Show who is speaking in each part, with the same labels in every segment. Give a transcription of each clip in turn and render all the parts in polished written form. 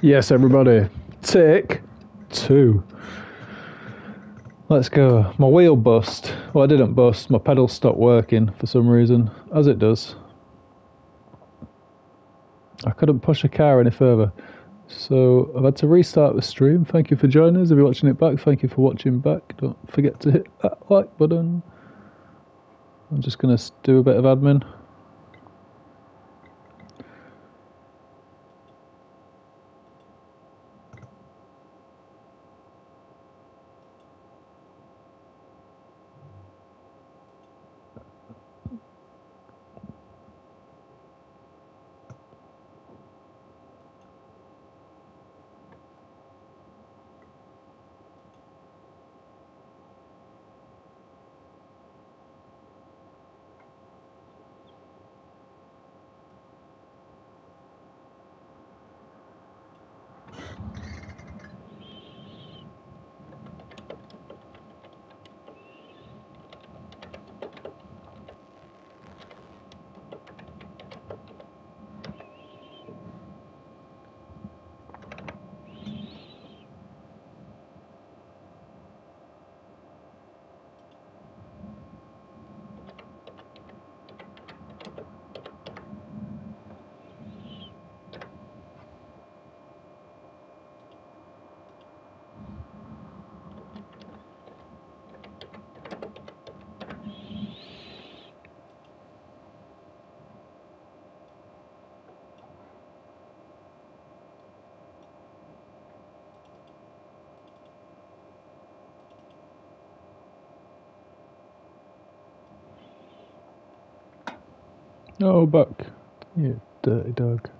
Speaker 1: Yes, everybody. Take 2. Let's go. My wheel bust. Well, I didn't bust. My pedal stopped working for some reason, as it does. I couldn't push a car any further. So I've had to restart the stream. Thank you for joining us. If you're watching it back, thank you for watching back. Don't forget to hit that like button. I'm just going to do a bit of admin. Oh, Buck. You dirty dog.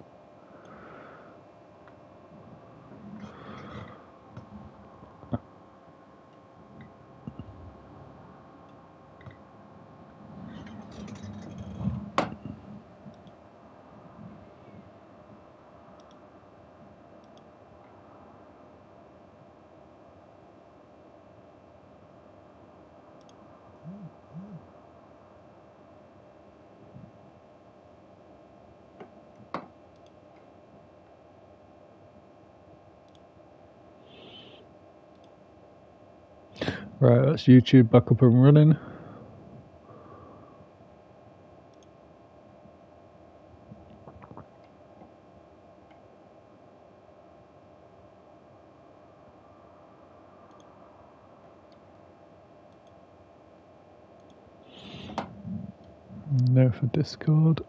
Speaker 1: Right, that's YouTube back up and running. No for Discord.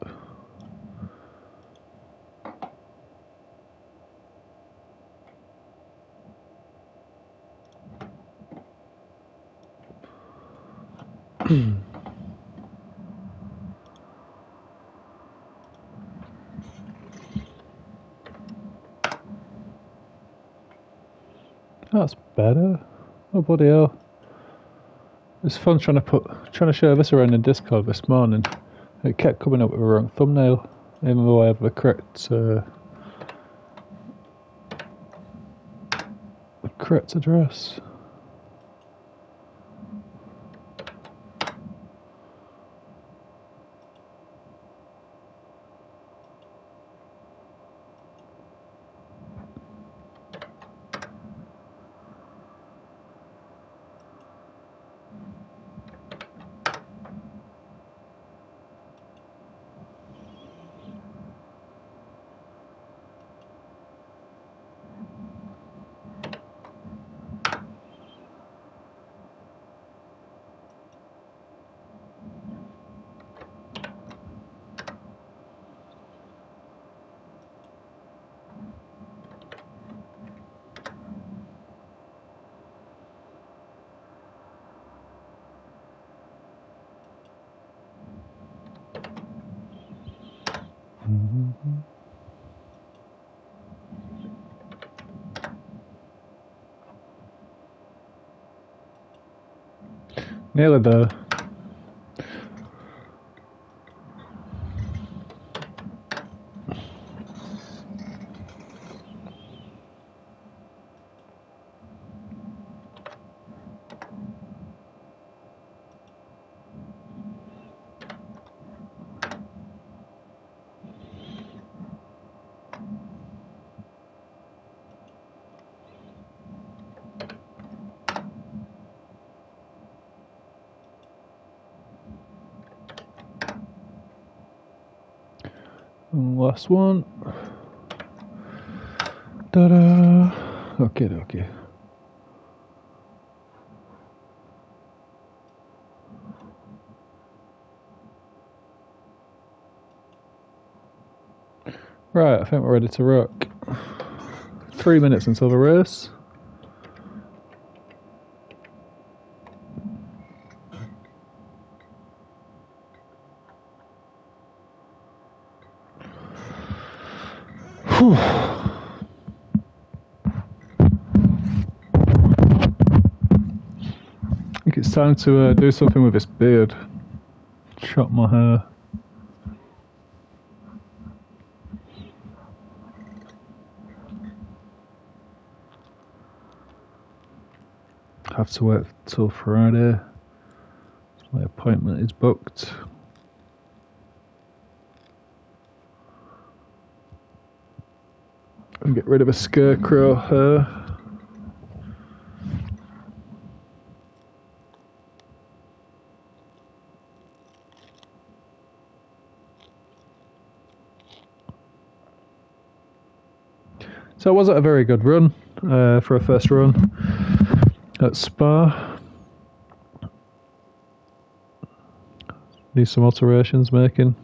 Speaker 1: That's better. Oh bloody hell! It's fun trying to show this around in Discord this morning. It kept coming up with a wrong thumbnail, even though I have the correct address. Nearly there. And last one. Ta-da! Okay, okay. Right, I think we're ready to rock. 3 minutes until the race. Whew. I think it's time to do something with this beard. Chop my hair. Have to wait till Friday. My appointment is booked. And get rid of a scarecrow hair. So it wasn't a very good run for a first run at Spa. Need some alterations making.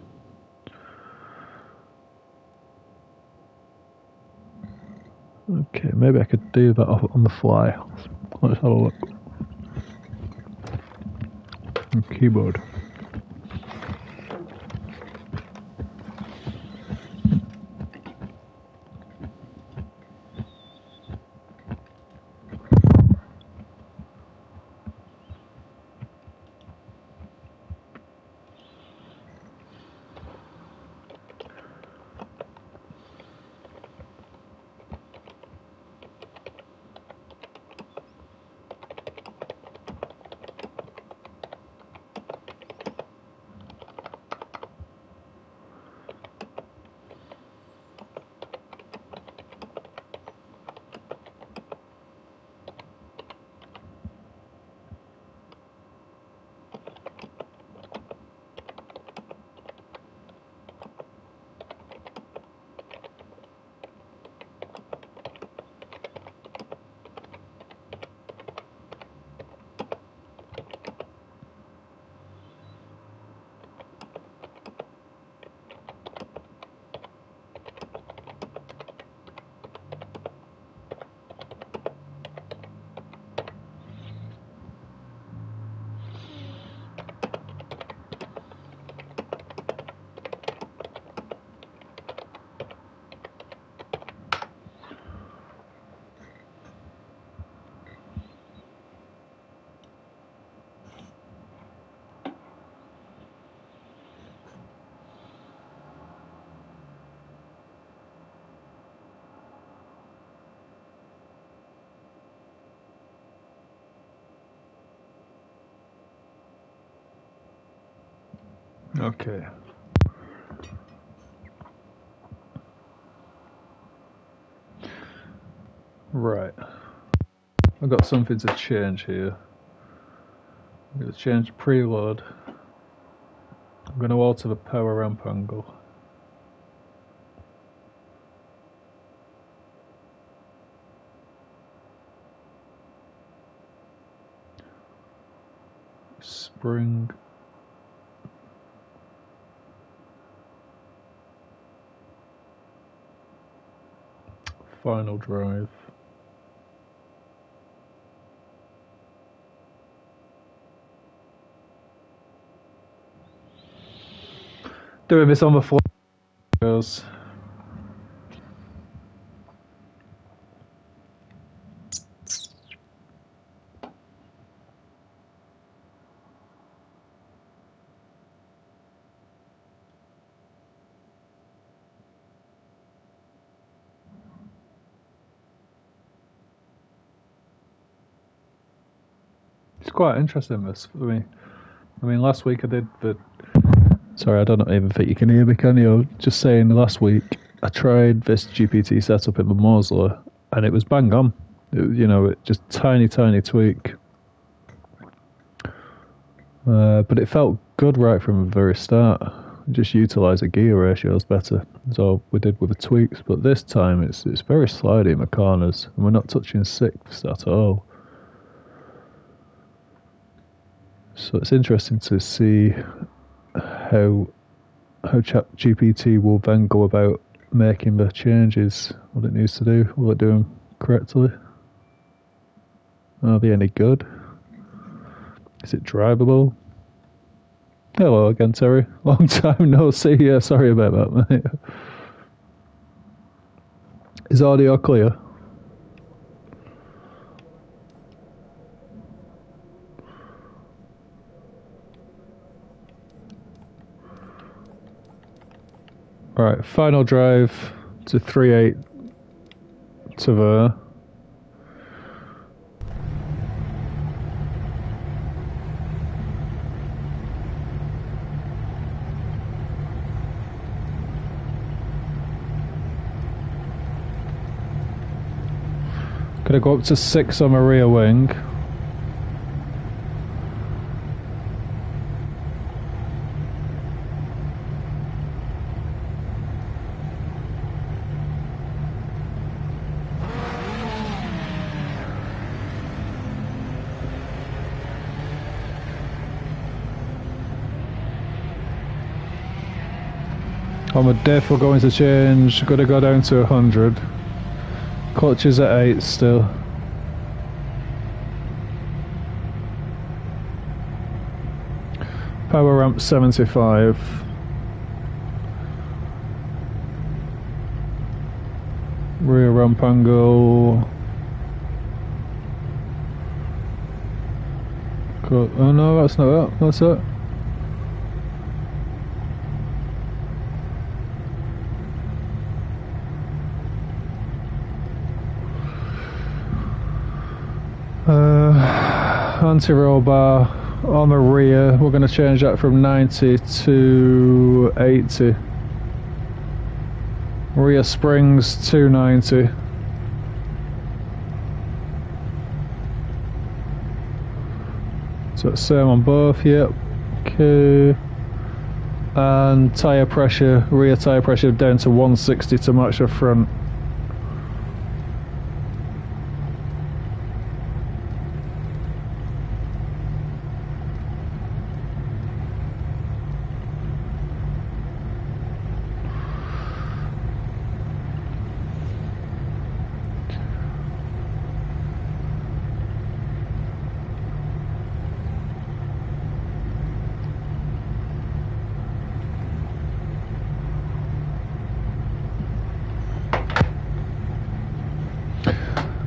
Speaker 1: Okay, maybe I could do that on the fly. Let's have a look. Keyboard. Okay. Right. I've got something to change here. I'm going to change the preload. I'm going to alter the power ramp angle. Spring. Final drive. Doing this on the fly. Goes. It's quite interesting this for me. I mean, last week I did the. Sorry, I don't even think you can hear me, can you? Just saying, last week I tried this GPT setup in the Morsler, and it was bang on. It just tiny tweak. But it felt good right from the very start. just utilise the gear ratios better. So we did with the tweaks, but this time it's very slidey in the corners, and we're not touching sixths at all. So it's interesting to see how GPT will then go about making the changes, what it needs to do. Will it do them correctly? Are they any good? Is it drivable? Hello again, Terry. Long time no see. Yeah, sorry about that, mate. Is audio clear? Right, final drive to 3.8 to there. Gonna go up to 6 on my rear wing. On my diff we're going to change, gonna go down to 100. Clutch is at 8 still. Power ramp 75. Rear ramp angle. Oh no, that's not it. That's it. Anti-roll bar on the rear, we're going to change that from 90 to 80. Rear springs 290. So it's same on both, yep. Okay. And tyre pressure, rear tyre pressure down to 160 to match the front.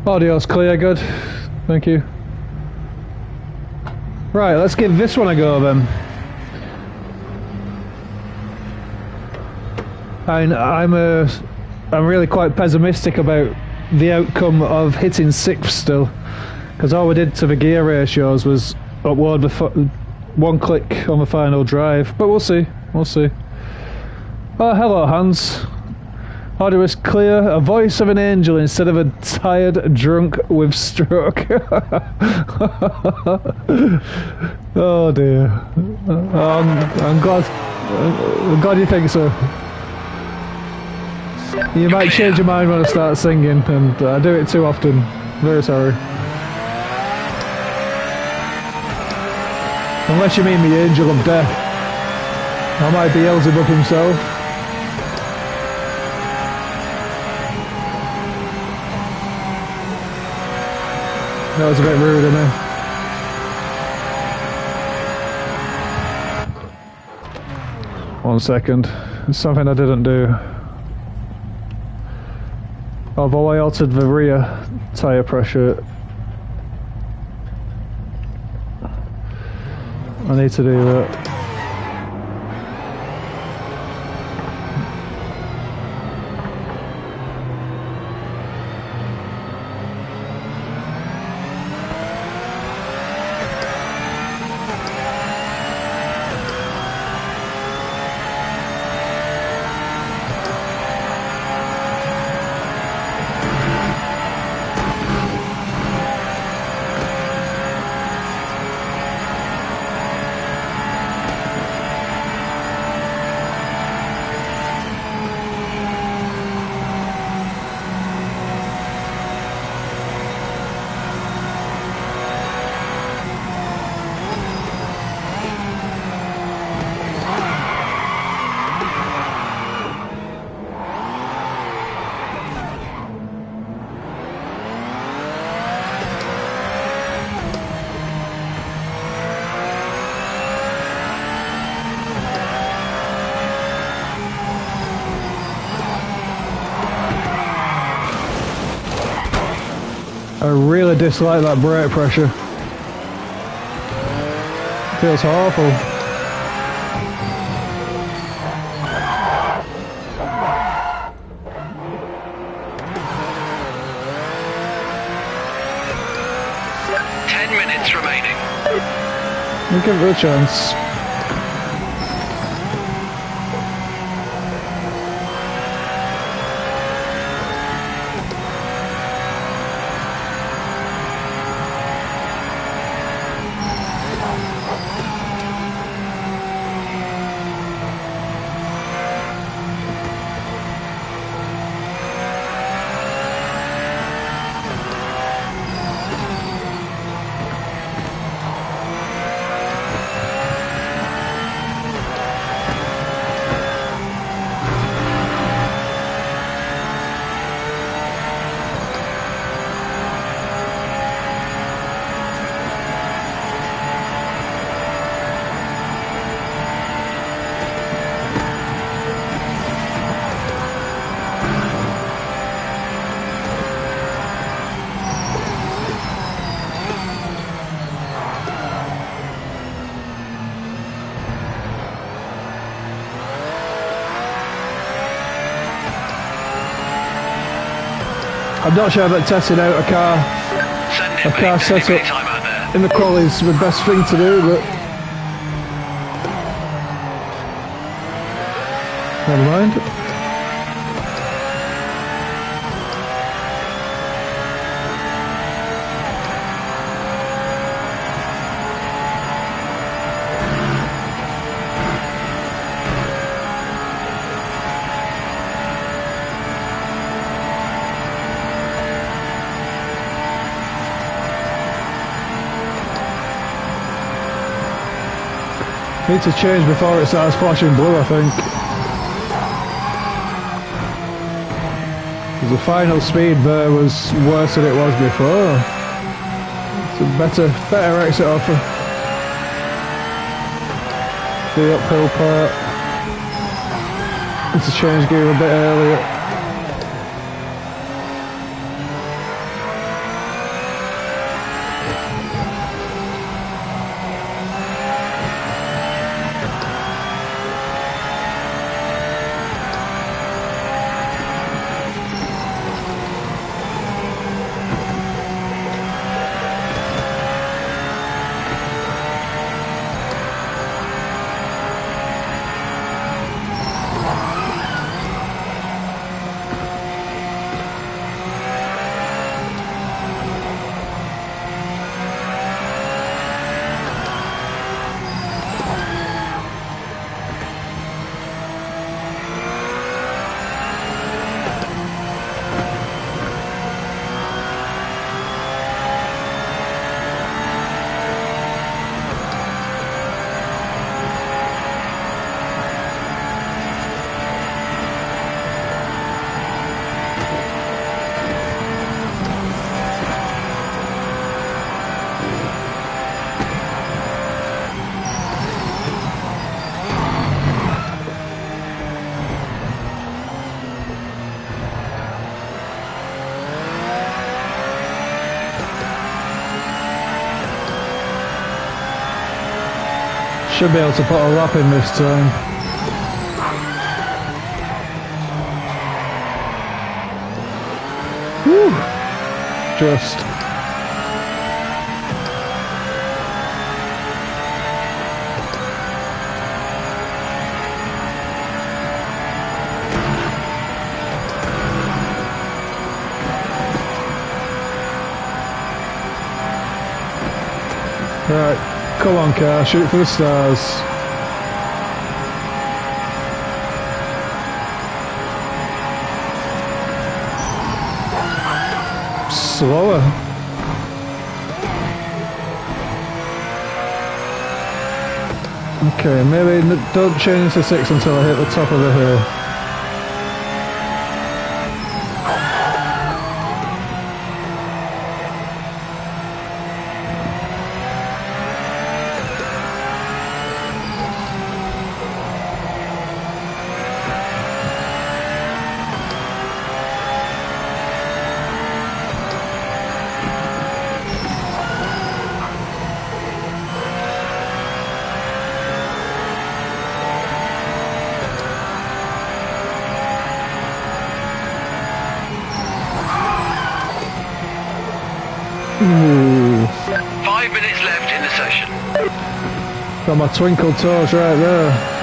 Speaker 1: Audio's clear, good. Thank you. Right, let's give this one a go then. I'm really quite pessimistic about the outcome of hitting 6th still, because all we did to the gear ratios was upload the one click on the final drive. But we'll see. We'll see. Oh, hello, Hans. Audio is clear, a voice of an angel instead of a tired drunk with stroke. Oh dear. I'm glad you think so. You might change your mind when I start singing, and I do it too often. Very sorry. Unless you mean the angel of death. I might be Beelzebub himself. That was a bit rude of me. 1 second. It's something I didn't do. Although I altered the rear tyre pressure, I need to do that. I really dislike that brake pressure. Feels awful. We'll give it a chance. I'm not sure that testing out a car setup in the quali is the best thing to do, but never mind. Need to change before it starts flashing blue, I think. The final speed there was worse than it was before. It's a better exit off the uphill part. Need to change gear a bit earlier. Should be able to put a lap in this time. Whew. Just. Right. Come on, car, shoot for the stars. Slower. Okay, maybe don't change to 6 until I hit the top of the hill. Ooh.
Speaker 2: 5 minutes left in the session.
Speaker 1: Got my twinkle toes right there.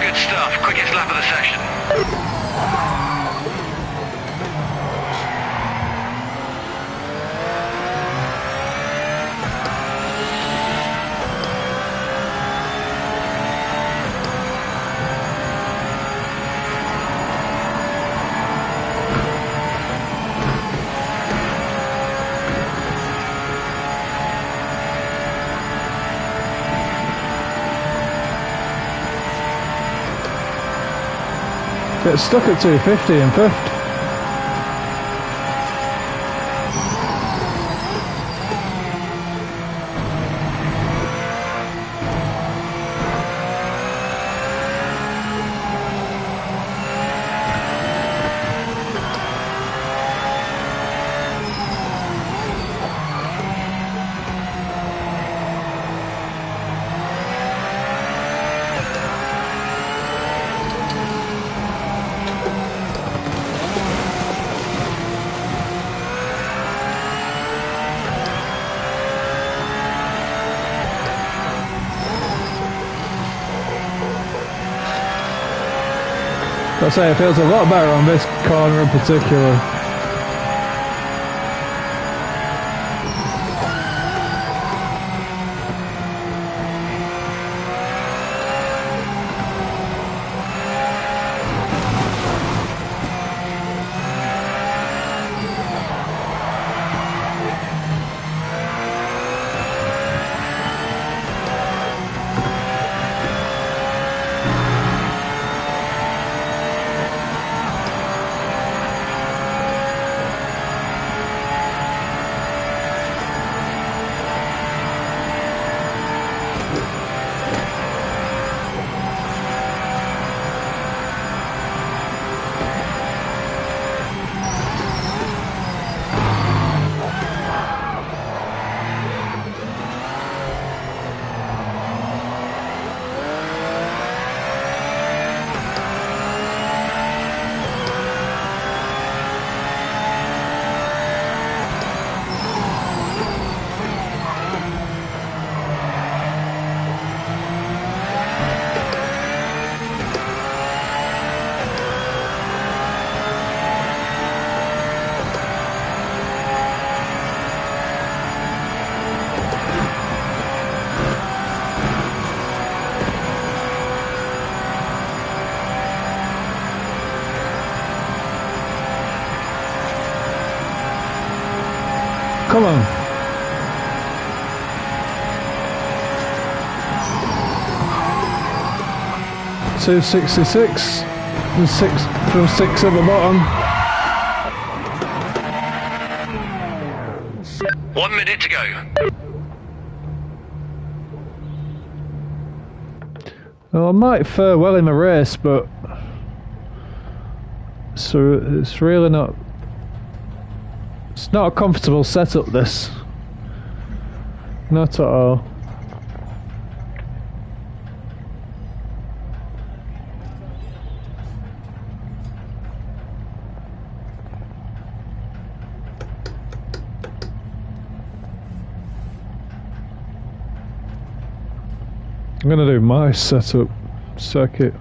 Speaker 2: Good stuff. Quickest lap of the session.
Speaker 1: Get stuck at 250 in fifth. I'd say it feels a lot better on this corner in particular. Come on. $266 and from 6 at the bottom.
Speaker 2: 1 minute to go.
Speaker 1: Well, I might fare well in the race, but so it's really not. It's not a comfortable setup, this. Not at all. I'm gonna do my setup circuit.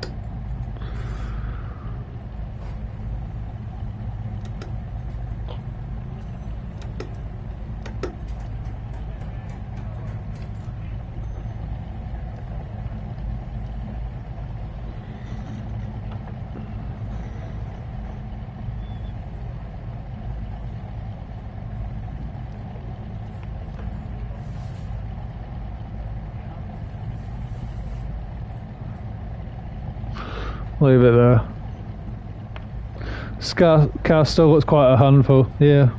Speaker 1: Leave it there. This car still looks quite a handful. Yeah.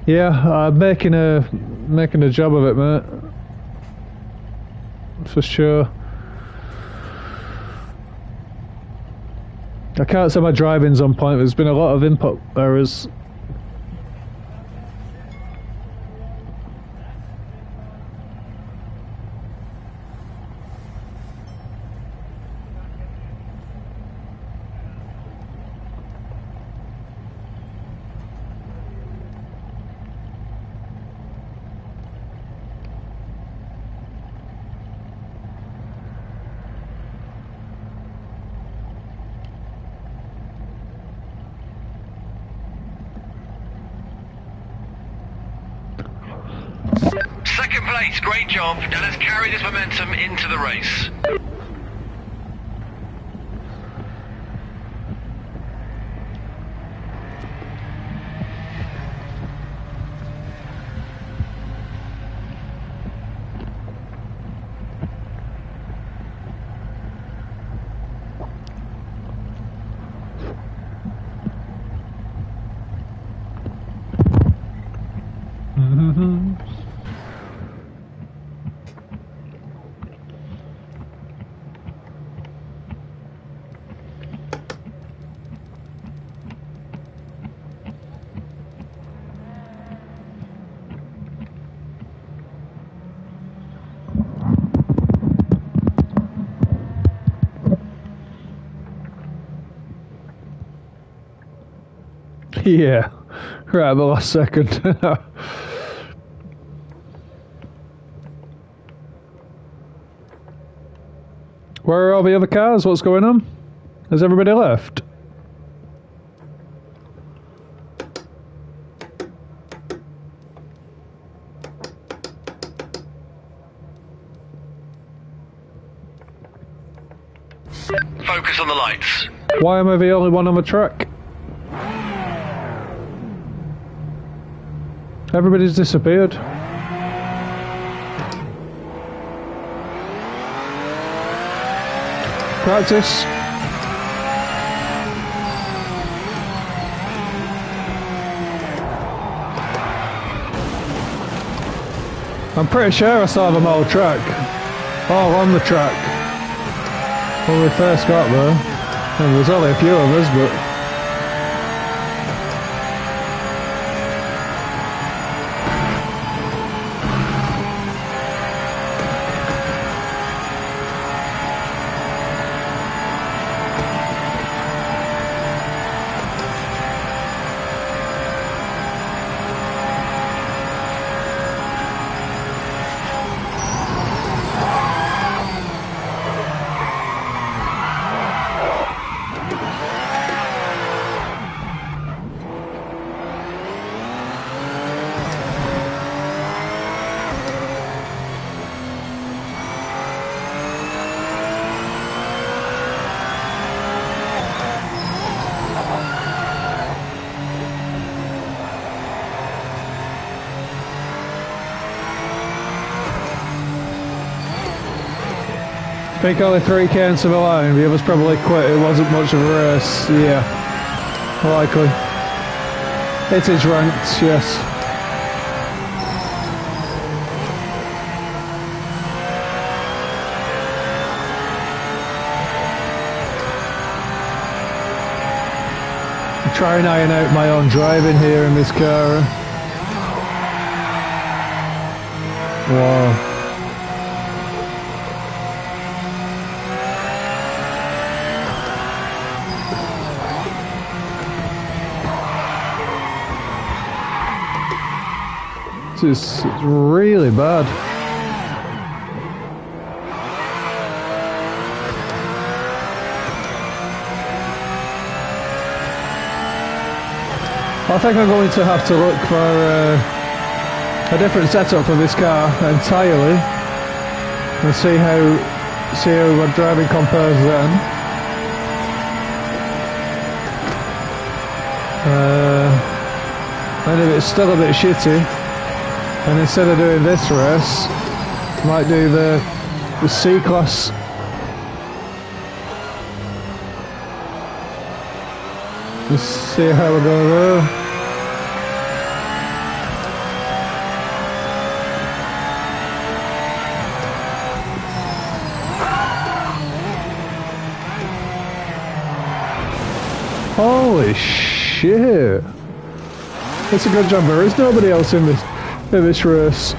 Speaker 1: Yeah, I'm making a job of it, mate. For sure. I can't say my driving's on point. There's been a lot of input errors.
Speaker 2: Second place, great job. Now let's carry this momentum into the race.
Speaker 1: Yeah, right at the last second. Where are all the other cars? What's going on? Has everybody left?
Speaker 2: Focus on the lights.
Speaker 1: Why am I the only one on the track? Everybody's disappeared. Practice. I'm pretty sure I saw them all all on the track when we first got there. And there was only a few of us, but I think only 3 came to the line, the others probably quit, it wasn't much of a race, yeah. Likely. It is ranked, yes. I'm trying to iron out my own driving here in this car. Wow. It's really bad. I think I'm going to have to look for a different setup for this car entirely and see how my driving compares then. And if it's still a bit shitty, and instead of doing this race, I might do the C-Class Let's see how we're going there. Holy shit! That's a good job. There is nobody else in this race.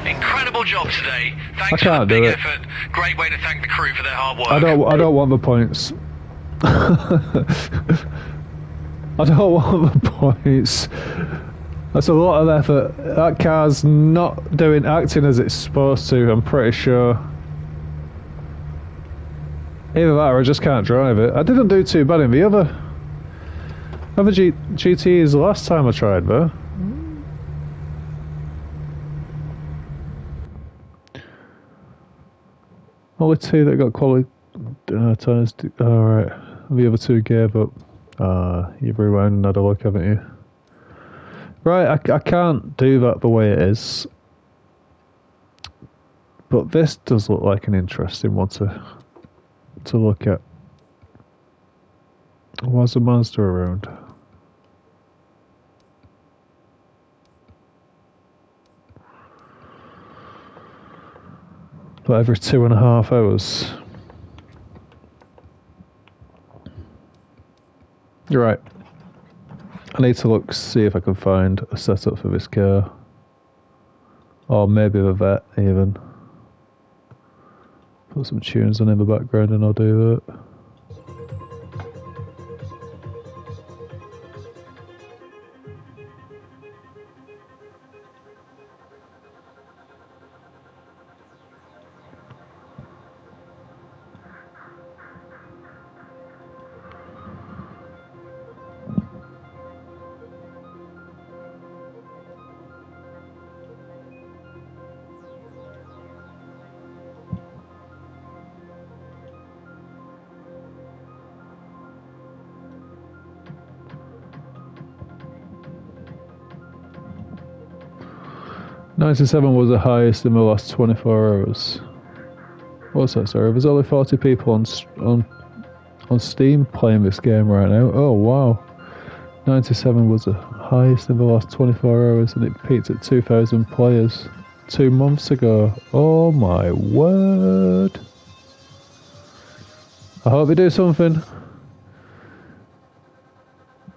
Speaker 2: Incredible job today.
Speaker 1: I
Speaker 2: Thanks for the
Speaker 1: can't
Speaker 2: big
Speaker 1: do it.
Speaker 2: effort. Great way to thank the crew for their hard work.
Speaker 1: I don't want the points. I don't want the points. That's a lot of effort. That car's not acting as it's supposed to, I'm pretty sure. Either that or I just can't drive it. I didn't do too bad in the other GTEs the last time I tried though. Only two that got quality tyres. Alright, the other two gave up. You've rewound and had a look, haven't you? Right, I can't do that the way it is. But this does look like an interesting one to look at. Why's the Mazda around? But every 2.5 hours. You're right. I need to see if I can find a setup for this car. Or maybe the vet, even. Put some tunes on in the background and I'll do that. $97 was the highest in the last 24 hours. What's that, sorry? There's only 40 people on Steam playing this game right now. Oh, wow. 97 was the highest in the last 24 hours and it peaked at 2,000 players 2 months ago. Oh my word. I hope they do something.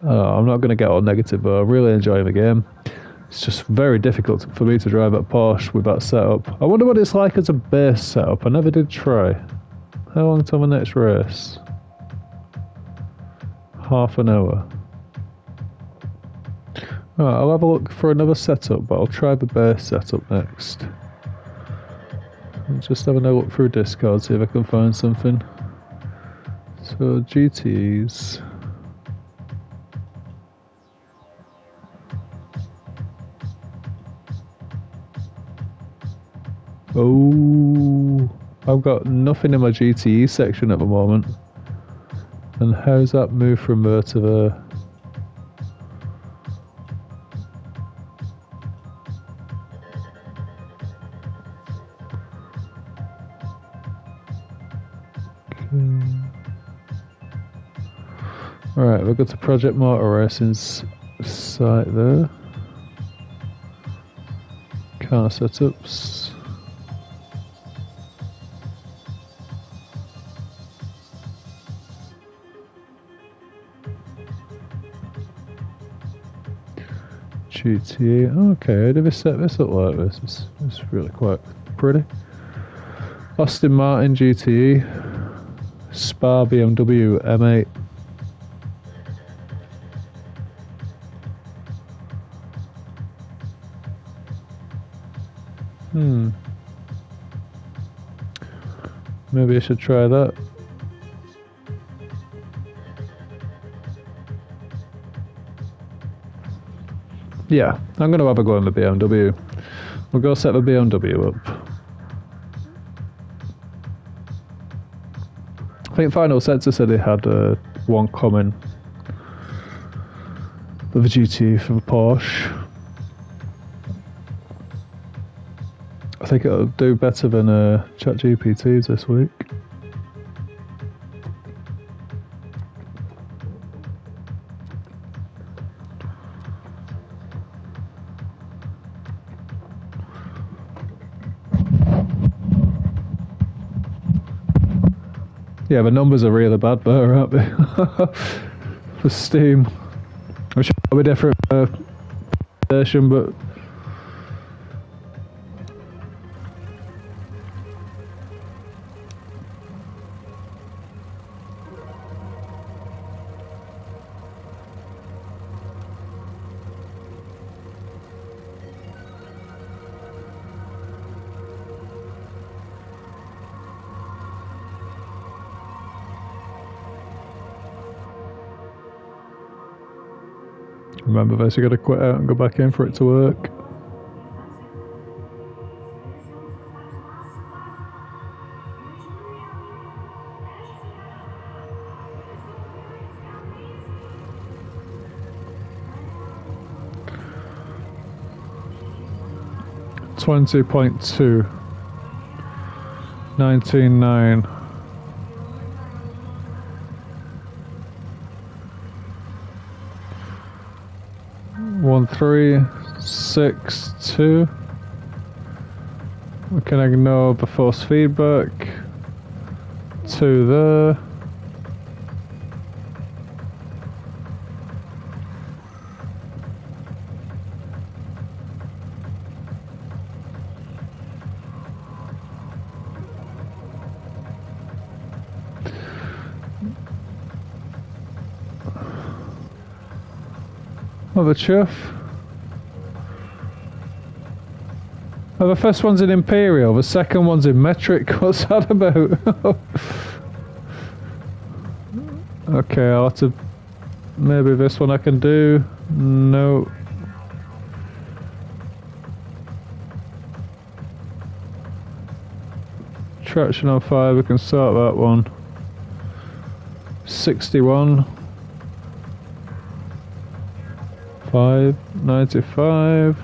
Speaker 1: I'm not going to get all negative, but I'm really enjoying the game. It's just very difficult for me to drive at Porsche with that setup. I wonder what it's like as a base setup. I never did try. How long till the next race? Half an hour. Alright, I'll have a look for another setup, but I'll try the base setup next. I'm just having a look through Discord, see if I can find something. So, GTs. Oh, I've got nothing in my GTE section at the moment. And how's that move from there to there? Alright, we've got the Project Motor Racing's site there. Car setups. GTA. Okay, how do we set this up like this? It's really quite pretty. Aston Martin GTE. Spa BMW M8. Maybe I should try that. Yeah, I'm going to have a go in the BMW. We'll go set the BMW up. I think Final Sensor said it had one coming with the GT for the Porsche. I think it'll do better than ChatGPT's this week. Yeah, the numbers are really bad there, aren't they? For Steam. I'm sure it'll be different for PlayStation, but... Remember this, you gotta quit out and go back in for it to work. $20.2 $19.9 1362. We can ignore the force feedback. 2 there. Oh, the chuff. Oh, the first one's in imperial, the second one's in metric. What's that about? Okay, I'll have to... Maybe this one I can do. No. Traction on 5, we can start that one. 61. 5, 95,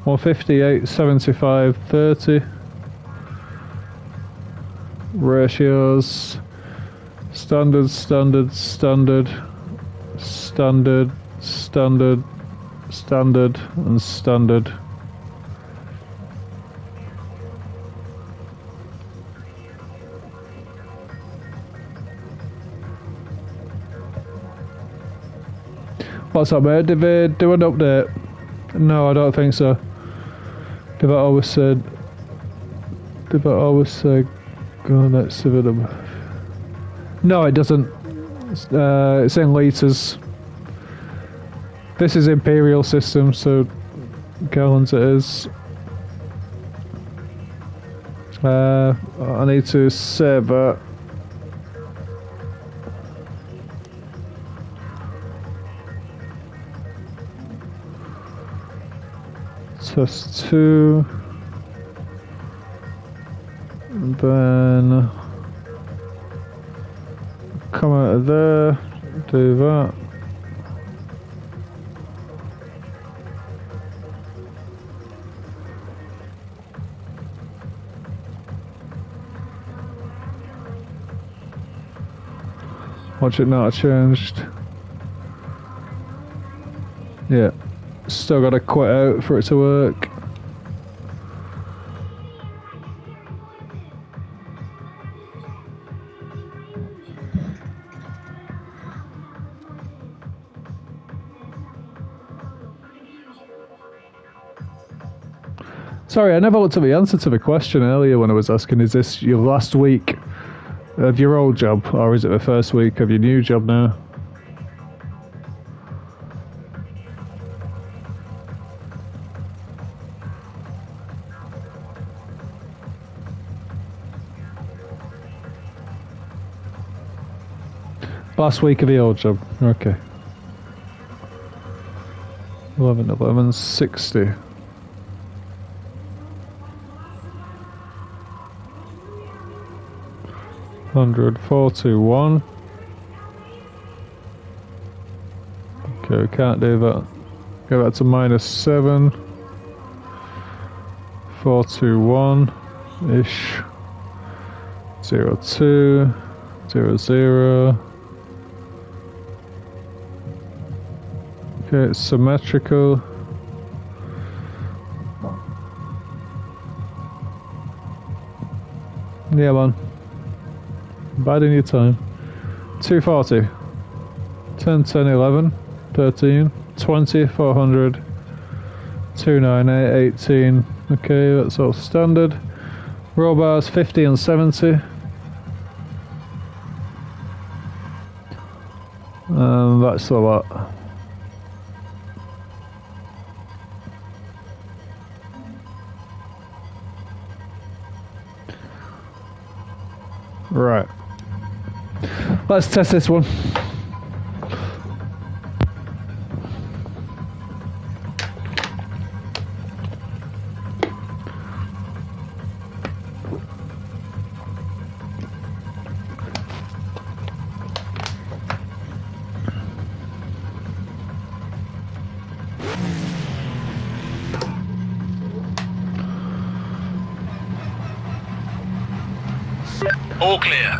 Speaker 1: 158, 75, 30. Ratios, standard, standard, standard, standard, standard, standard, and standard. What's up, mate? Did they do an update? No, I don't think so. Did I always say... Go on, let's see the... No, it doesn't. It's in litres. This is imperial system, so gallons it is. I need to save that. Test 2, and then come out of there, do that. Watch it now, it changed. Yeah. Still gotta quit out for it to work. Sorry, I never looked at the answer to the question earlier when I was asking, is this your last week of your old job, or is it the first week of your new job now? Last week of the old job, okay. 11/11/60. $141. Okay, we can't do that. Go back to -7. 421-ish. 02, 00. Okay, it's symmetrical. Yeah, man. Biding your time. 240. 10, 10, 11, 13, 20, 400, 298, 18. Okay, that's all standard. Roll bars 50 and 70. And that's a lot. Right. Let's test this one.
Speaker 2: All clear.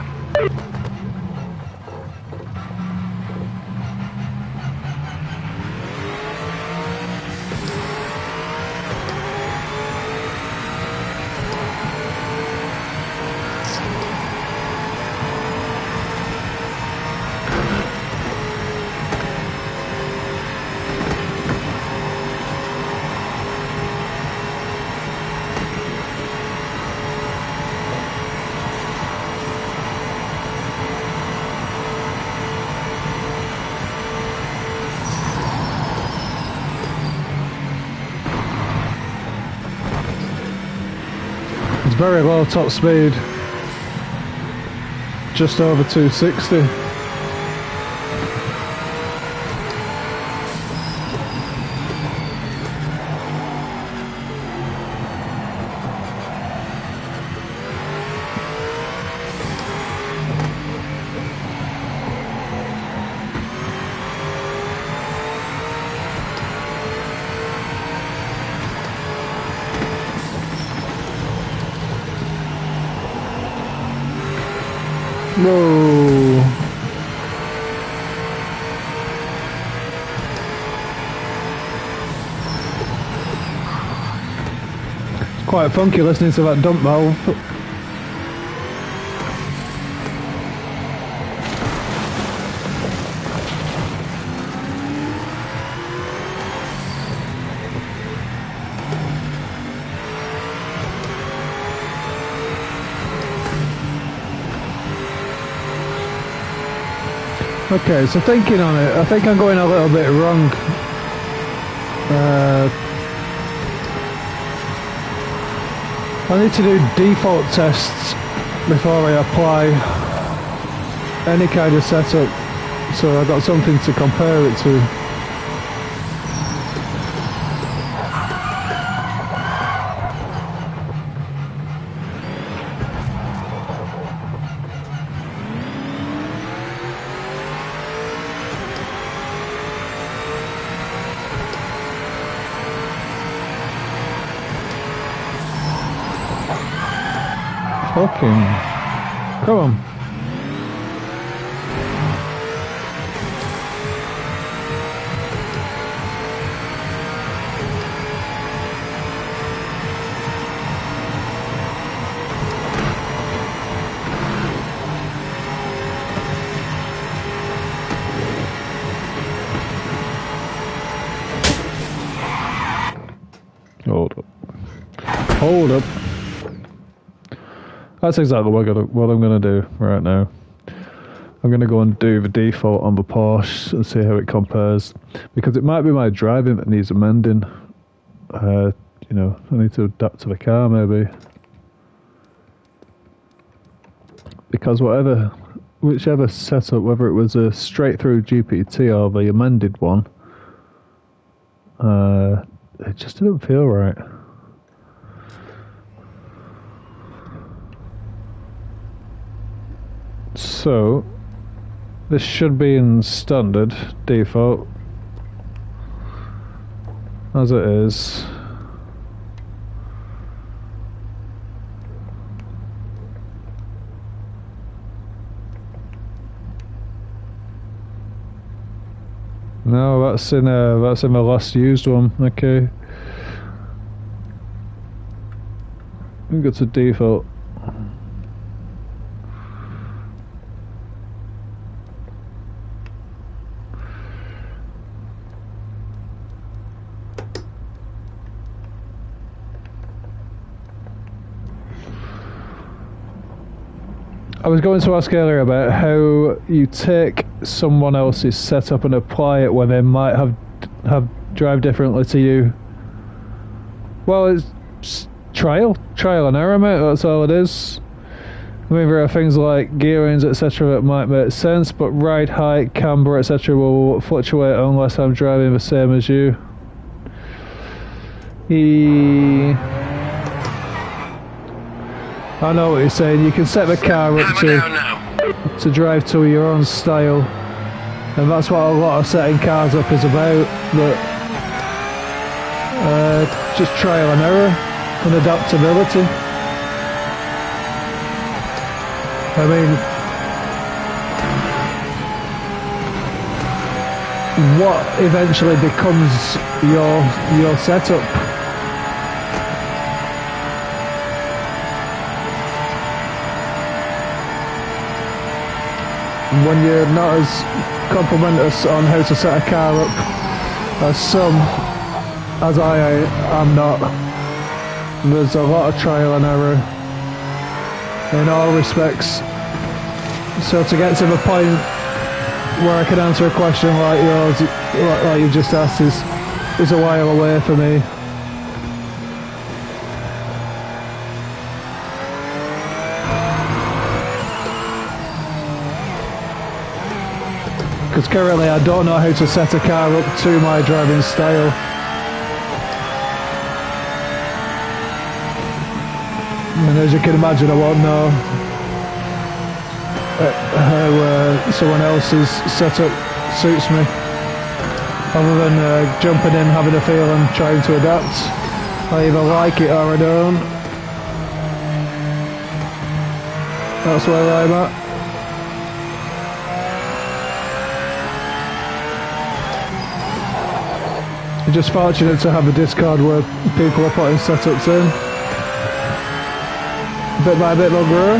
Speaker 1: It's very low top speed, just over 260. Whoa. It's quite funky listening to that dump valve. Okay, so thinking on it, I think I'm going a little bit wrong. I need to do default tests before I apply any kind of setup, so I've got something to compare it to. Fucking, come on. Hold up. Hold up. That's exactly what I'm going to do right now. I'm going to go and do the default on the Porsche and see how it compares. Because it might be my driving that needs amending. You know, I need to adapt to the car maybe. Because whichever setup, whether it was a straight through GPT or the amended one, it just didn't feel right. So, this should be in standard default, as it is. No, that's in the last used one. Okay. Go to default. I was going to ask earlier about how you take someone else's setup and apply it when they might have drive differently to you. Well, it's trial and error, mate. That's all it is. I mean, there are things like gearings, etc., that might make sense, but ride height, camber, etc., will fluctuate unless I'm driving the same as you. I know what you're saying. You can set the car up to drive to your own style, and that's what a lot of setting cars up is about. But just trial and error and adaptability. I mean, what eventually becomes your setup? When you're not as complimentous on how to set a car up as I am not, there's a lot of trial and error in all respects. So to get to the point where I can answer a question like yours, like you just asked, is a while away for me. Because currently I don't know how to set a car up to my driving style. And as you can imagine, I won't know how someone else's setup suits me. Other than jumping in, having a feel and trying to adapt. I either like it or I don't. That's where I'm at. You're just fortunate to have a Discord where people are putting setups in. Bit by bit they'll grow.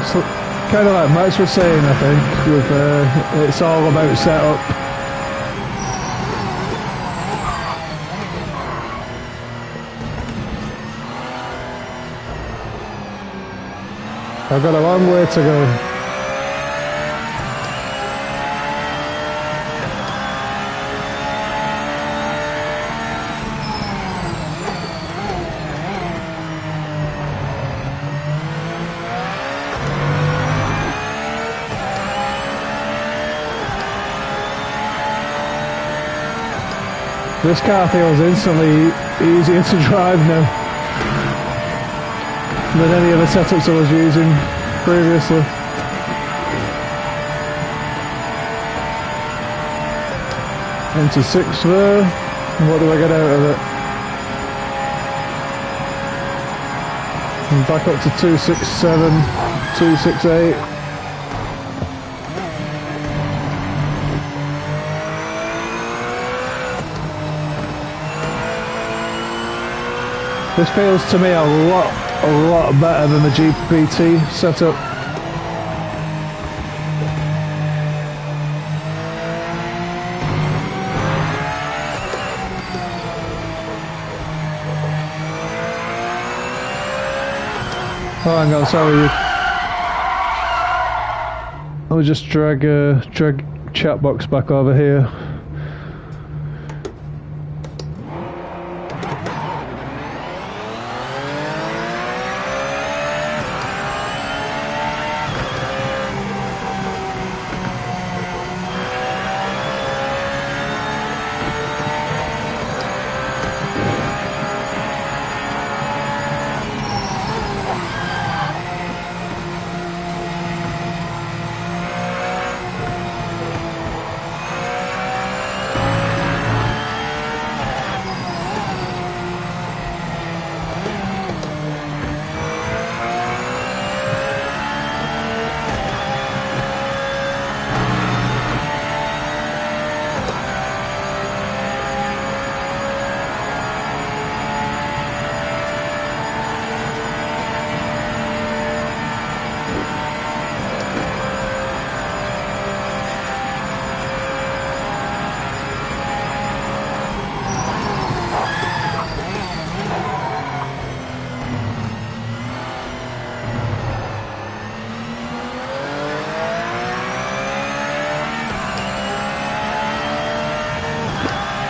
Speaker 1: So, kind of like Max was saying, I think, with it's all about setup. I've got a long way to go. This car feels instantly easier to drive now than any of the setups I was using previously. Into 6 there, and what do I get out of it? And back up to 267, 268. This feels to me a lot better than the GPT setup. Oh, hang on, sorry. I'll just drag chat box back over here.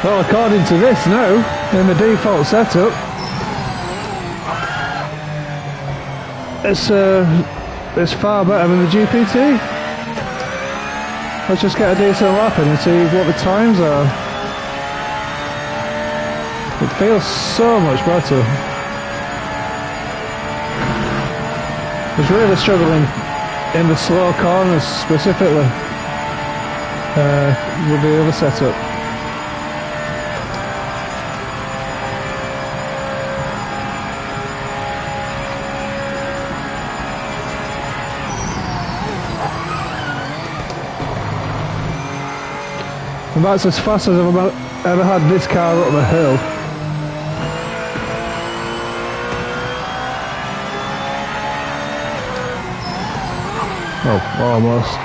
Speaker 1: Well, according to this now, in the default setup, it's far better than the GPT. Let's just get a decent lap in and see what the times are. It feels so much better. I was really struggling in the slow corners specifically with the other setup. And that's as fast as I've ever had this car up the hill. Oh, almost.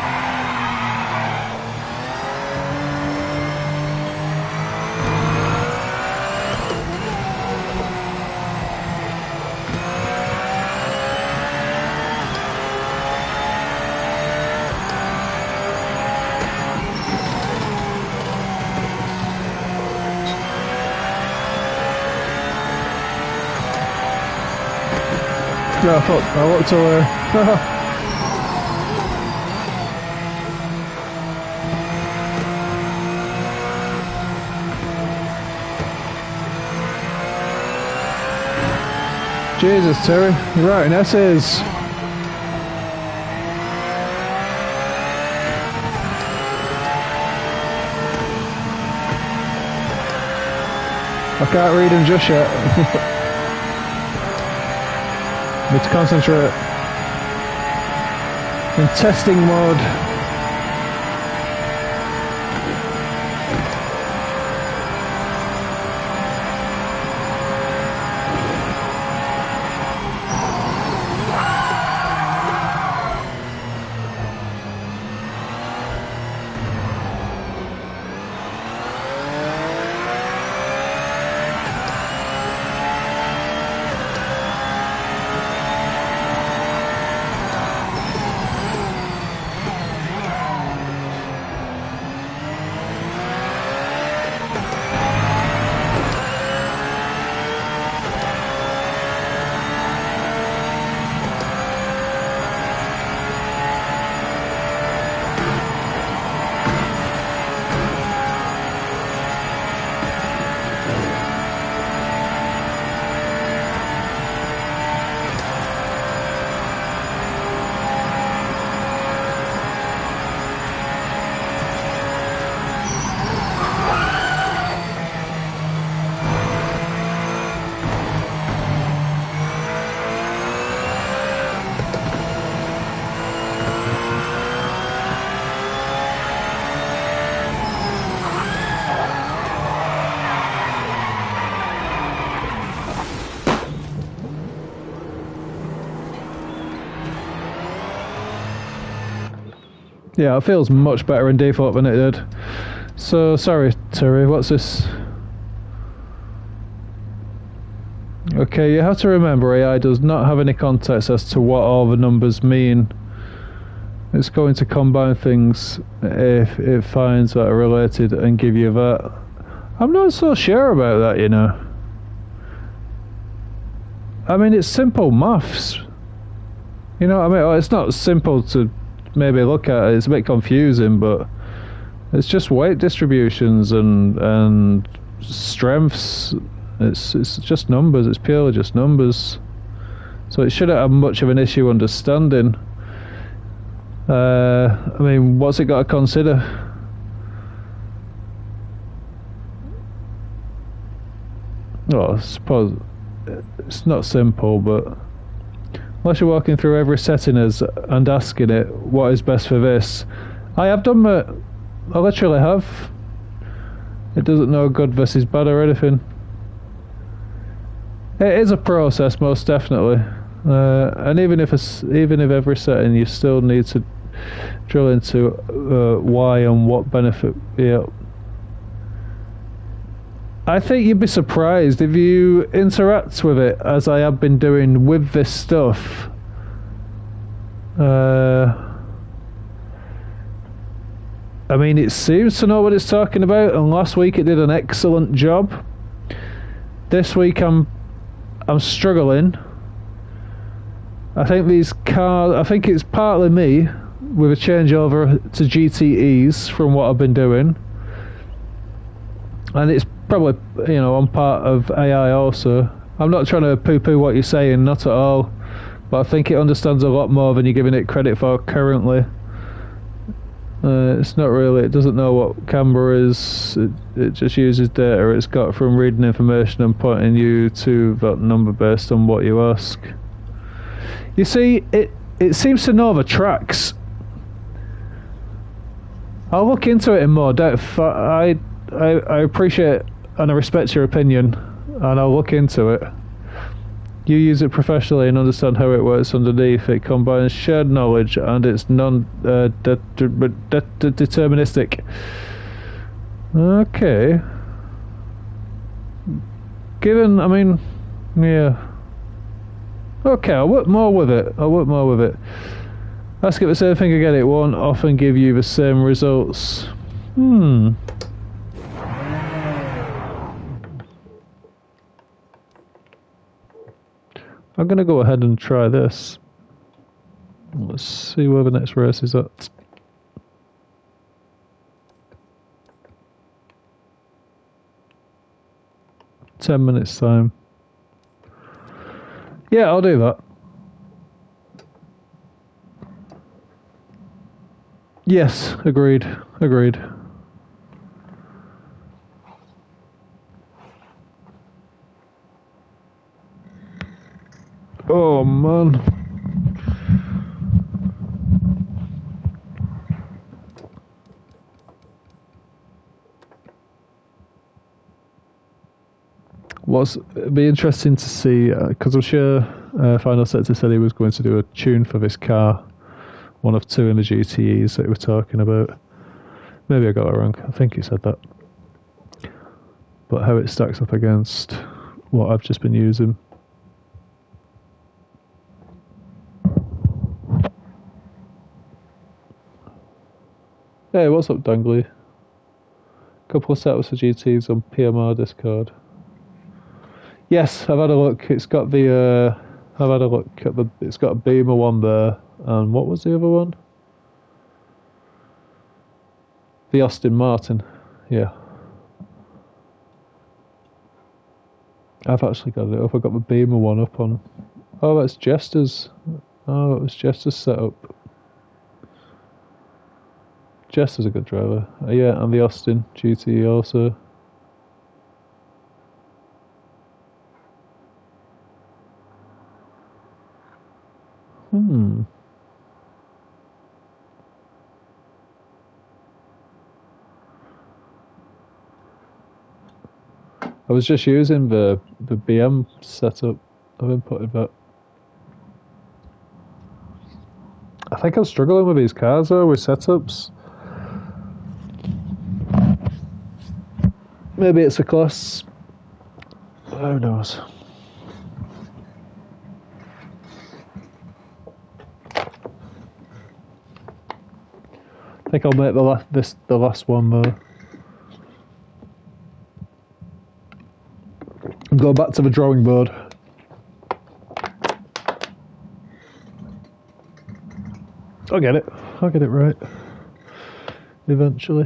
Speaker 1: Yeah, I thought I looked away. Jesus, Terry, you're right in essays. I can't read them just yet. Need to concentrate. In testing mode. Yeah, it feels much better in default than it did. So, sorry, Terry, what's this? Okay, you have to remember AI does not have any context as to what all the numbers mean. It's going to combine things if it finds that are related and give you that. I'm not so sure about that, you know. I mean, it's simple maths. You know what I mean? It's not simple to maybe look at it. It's a bit confusing, but it's just weight distributions and strengths. It's just numbers. It's purely just numbers. So it shouldn't have much of an issue understanding. I mean, what's it got to consider? Well, I suppose it's not simple, but unless you're walking through every setting and asking it what is best for this. I have done that. I literally have. It doesn't know good versus bad or anything. It is a process, most definitely. And even if every setting you still need to drill into why and what benefit. Yeah. I think you'd be surprised if you interact with it as I have been doing with this stuff. I mean, it seems to know what it's talking about, and last week it did an excellent job. This week I'm struggling. I think these cars, I think it's partly me with a changeover to GTEs from what I've been doing. And it's probably, you know, on part of AI also. I'm not trying to poo-poo what you're saying, not at all. But I think it understands a lot more than you're giving it credit for currently. It's not really, it doesn't know what camera is, it just uses data it's got from reading information and pointing you to that number based on what you ask. You see, it seems to know the tracks. I'll look into it in more depth. I appreciate and I respect your opinion, and I'll look into it. You use it professionally and understand how it works underneath. It combines shared knowledge and it's non-deterministic. Okay. Given, I mean, yeah. Okay, I'll work more with it. Ask it the same thing again, it won't often give you the same results. I'm going to go ahead and try this. Let's see where the next race is at. "10 minutes time." Yeah, I'll do that. Yes, agreed. Oh man. It'd be interesting to see, because I'm sure Final Sector said he was going to do a tune for this car, one of two in the GTEs that he was talking about. Maybe I got it wrong, I think he said that. But how it stacks up against what I've just been using. Hey, what's up, Dangly? Couple of setups for GTs on PMR Discord. Yes, I've had a look. It's got the. I've had a look at the. It's got a Beamer one there, and what was the other one? The Aston Martin. Yeah. I've actually got it up. I've got the Beamer one up on. Oh, that's Jester's. Oh, it was Jester's setup. Jester's a good driver. Yeah, and the Austin GT also. I was just using the BM setup. I've inputted that. I think I'm struggling with these cars though, with setups. Maybe it's a class. Who knows? I think I'll make the last one though. Go back to the drawing board. I'll get it right. Eventually.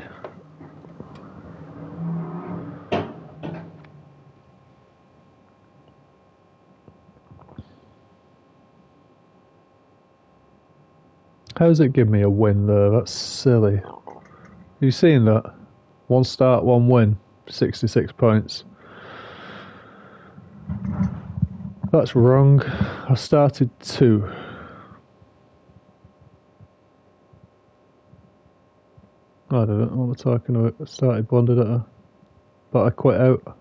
Speaker 1: How does it give me a win there? That's silly. Have you seen that? 1 start, 1 win. 66 points. That's wrong. I started 2. I don't know what we're talking about. I started blundered at her. But I quit out.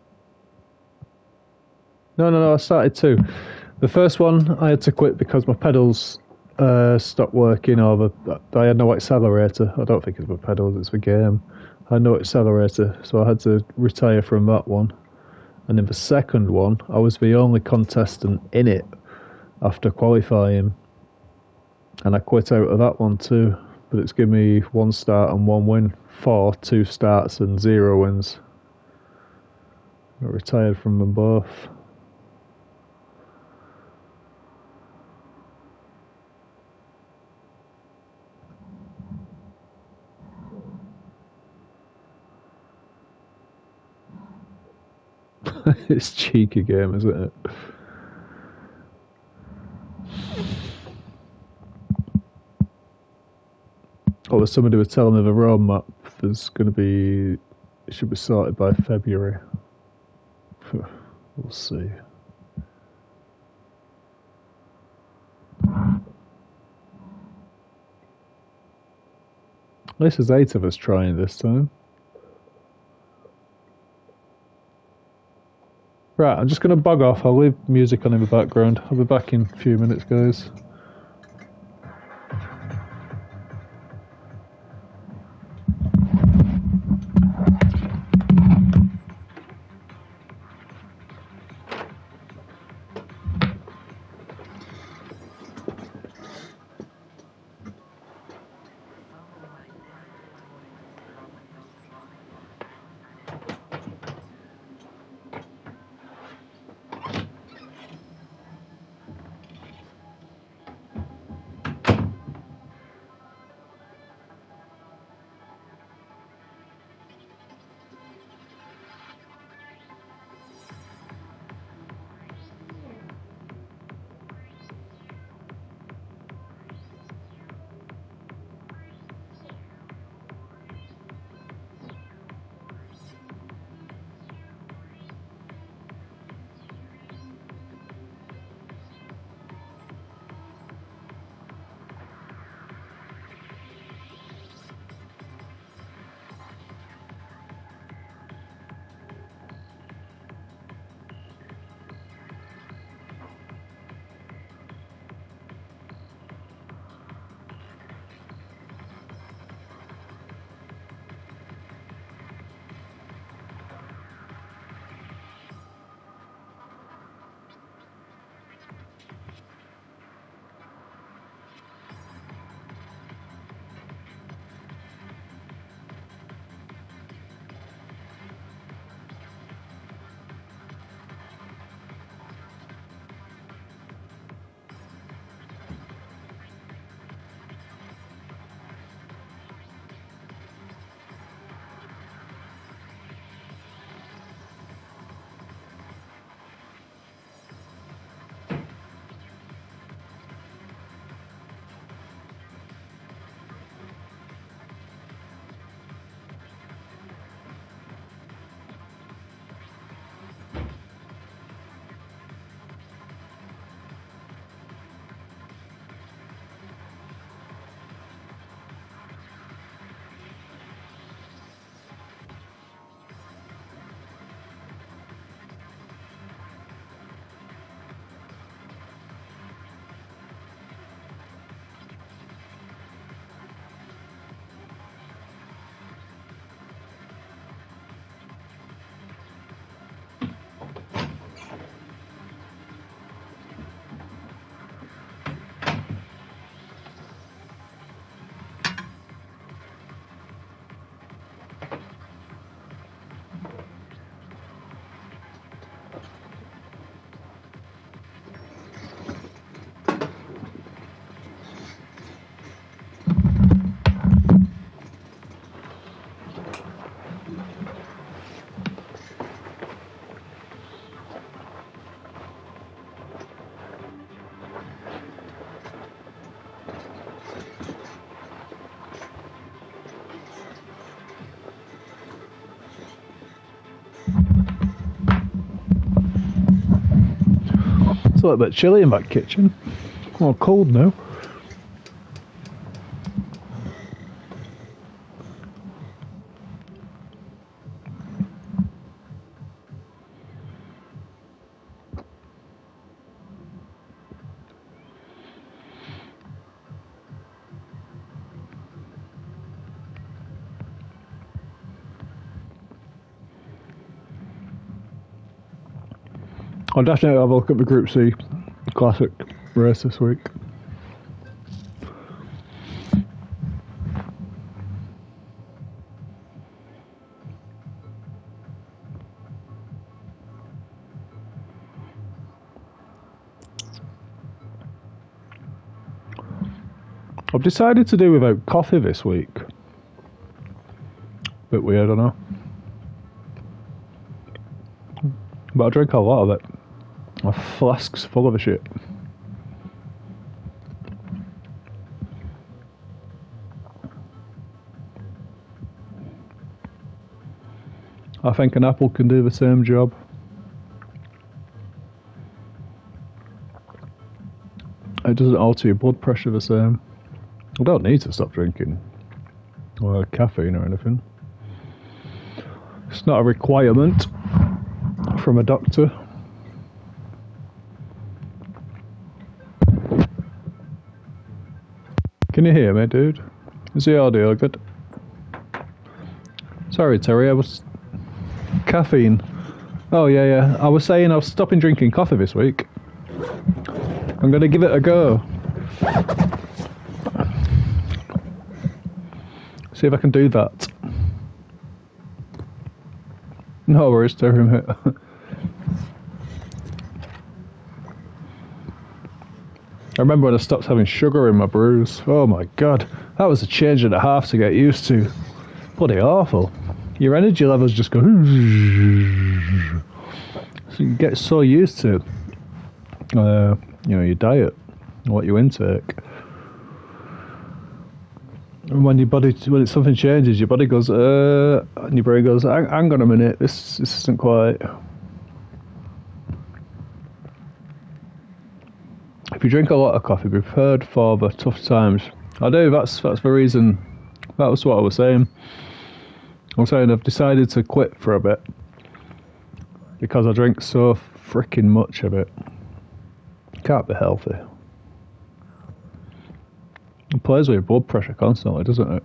Speaker 1: No, I started 2. The first one I had to quit because my pedals stopped working, or I had no accelerator. I don't think it's my pedals, it's the game. I had no accelerator, so I had to retire from that one. And in the second one, I was the only contestant in it after qualifying. And I quit out of that one too. but it's given me 1 start and 1 win for 2 starts and 0 wins. Got retired from them both. It's a cheeky game, isn't it? Oh, somebody was telling me the roadmap. There's going to be, it should be sorted by February. We'll see. At least there's 8 of us trying this time. Right, I'm just going to bug off. I'll leave music on in the background. I'll be back in a few minutes, guys. It's a little bit chilly in that kitchen. Oh, cold now. I'll definitely have a look at the Group C Classic race this week. I've decided to do without coffee this week. Bit weird, I know. But I drink a lot of it. My flask's full of shit. I think an apple can do the same job. It doesn't alter your blood pressure the same. I don't need to stop drinking caffeine or anything. It's not a requirement from a doctor. Can you hear me, dude? Is the audio good? Sorry, Terry, I was... Caffeine. Oh, yeah. I was saying I was stopping drinking coffee this week. I'm gonna give it a go. See if I can do that. No worries, Terry, mate. I remember when I stopped having sugar in my brews. Oh my god, that was a change and a half to get used to. Bloody awful. Your energy levels just go... So you get so used to, your diet, what you intake. And when something changes, your body goes, and your brain goes, hang on a minute, this isn't quite... If you drink a lot of coffee, be prepared for the tough times. I do, that's the reason, that was what I was saying. I'm saying I've decided to quit for a bit because I drink so freaking much of it. Can't be healthy. It plays with your blood pressure constantly, doesn't it?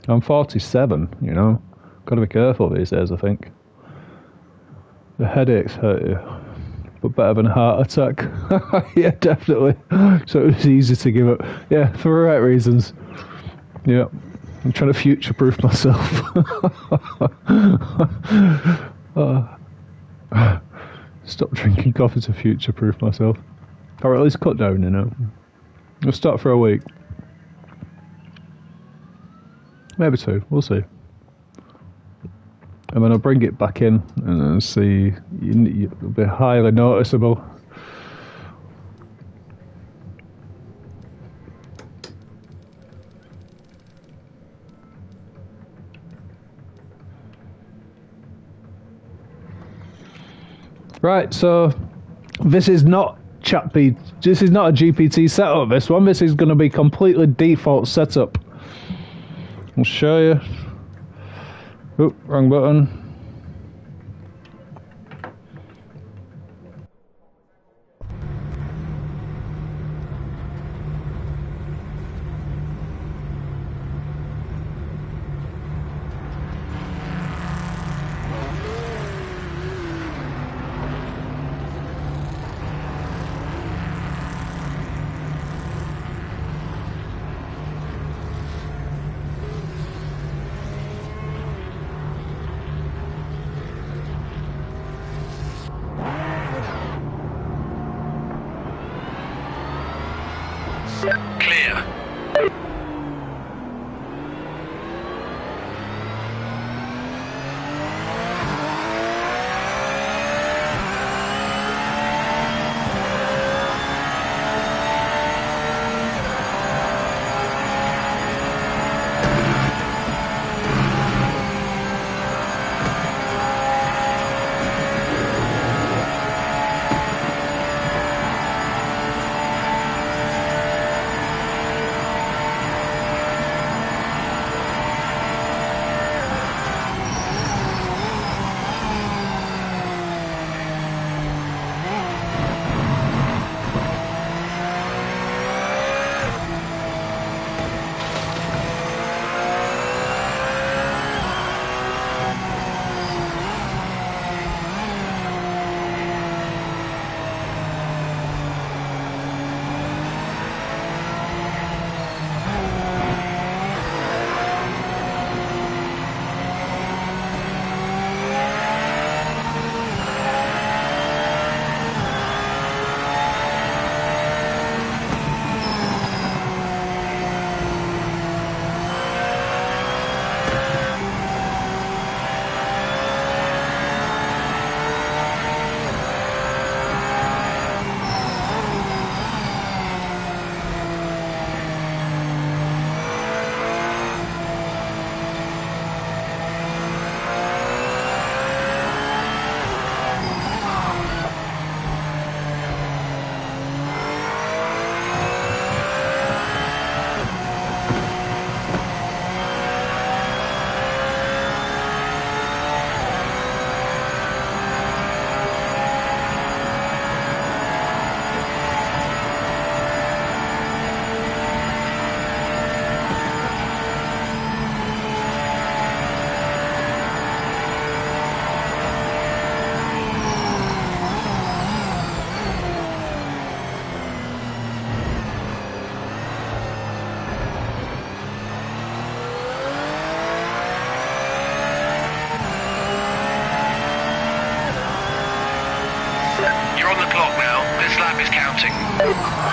Speaker 1: I'm 47, you know. Got to be careful these days, I think. The headaches hurt you, but better than a heart attack. Yeah, definitely. So it was easy to give up. Yeah, for the right reasons. Yeah. I'm trying to future-proof myself. Stop drinking coffee to future-proof myself. Or at least cut down, you know. I'll start for a week. Maybe 2, we'll see. And then I'll bring it back in and see. It'll be highly noticeable. Right, so this is not this is not a GPT setup, this one. This is going to be completely default setup. I'll show you. Oop, wrong button.
Speaker 2: Clear. on the clock now. This lap is counting.